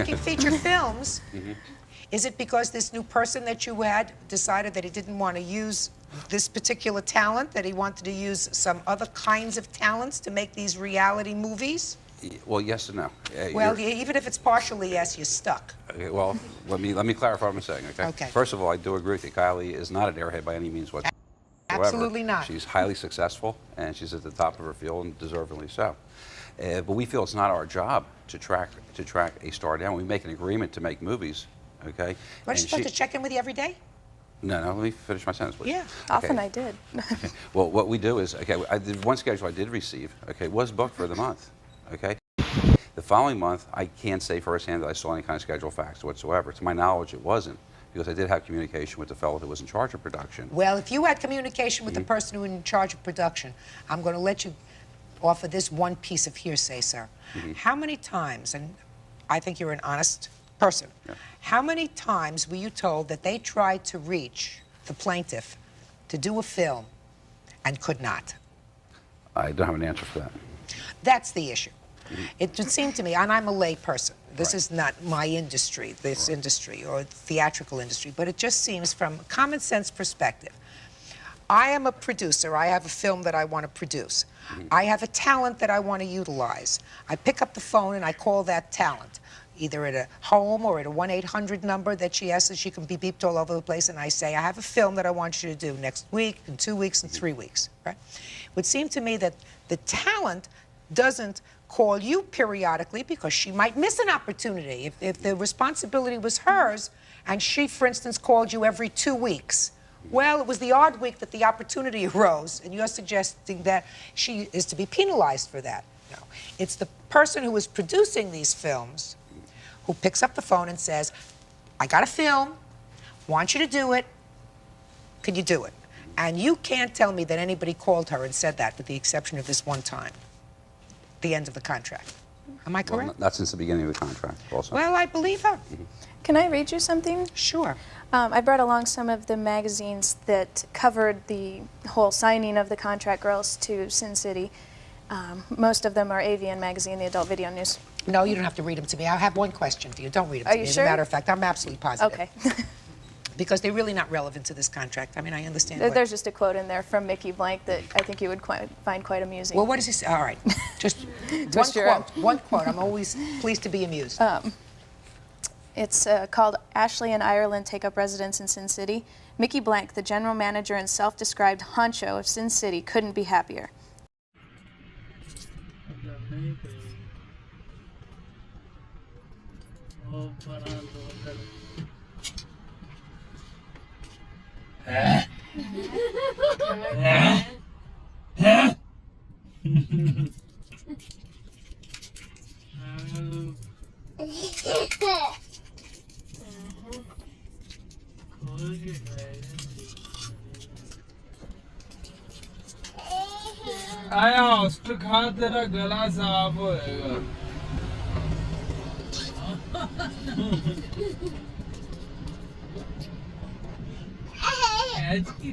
making feature films, is it because this new person that you had decided that he didn't want to use this particular talent, that he wanted to use some other kinds of talents to make these reality movies? Well, yes and no. Well, even if it's partially yes, you're stuck. Okay, well, let me clarify what I'm saying, okay? Okay. First of all, I do agree with you. Kylie is not an airhead by any means whatsoever. Absolutely not. She's highly successful, and she's at the top of her field, and deservedly so. But we feel it's not our job to track a star down. We make an agreement to make movies, okay? What, is she supposed to check in with you every day? No, let me finish my sentence, please. Yeah. Okay. Often I did. Okay. Well, what we do is, okay, one schedule I did receive, okay, was booked for the month, okay? The following month, I can't say firsthand that I saw any kind of schedule fax whatsoever. To my knowledge, it wasn't, because I did have communication with the fellow that was in charge of production. Well, if you had communication with the person who was in charge of production, I'm going to let you offer this one piece of hearsay, sir. How many times, and I think you're an honest person, how many times were you told that they tried to reach the plaintiff to do a film and could not? I don't have an answer for that. That's the issue. It would seem to me, and I'm a lay person, this is not my industry, this industry, or theatrical industry, but it just seems from a common sense perspective. I am a producer. I have a film that I want to produce. I have a talent that I want to utilize. I pick up the phone and I call that talent, either at a home or at a 1-800 number that she has so she can be beeped all over the place, and I say, I have a film that I want you to do next week, in 2 weeks, in 3 weeks. Right? It would seem to me that the talent doesn't call you periodically because she might miss an opportunity. If the responsibility was hers and she, for instance, called you every 2 weeks, well, it was the odd week that the opportunity arose, and you're suggesting that she is to be penalized for that. No. It's the person who is producing these films who picks up the phone and says, I got a film, want you to do it, can you do it? And you can't tell me that anybody called her and said that, with the exception of this one time, the end of the contract. Am I correct? Well, not since the beginning of the contract, also. Well, I believe her. Can I read you something? Sure. I brought along some of the magazines that covered the whole signing of the contract girls to Sin City. Most of them are AVN Magazine, the Adult Video News. No, you don't have to read them to me. I have one question for you. Don't read them to me. Are you As sure? a matter of fact, I'm absolutely positive. Okay. Because they're really not relevant to this contract. I mean, I understand. There's just a quote in there from Mickey Blank that I think you would find quite amusing. Well, what does he say? All right. Just Twist your one quote. One quote. I'm always pleased to be amused. It's called Ashley and Ireland Take Up Residence in Sin City. Mickey Blank, the general manager and self-described honcho of Sin City, couldn't be happier. आया उसको खा तेरा गला साफ होएगा आज की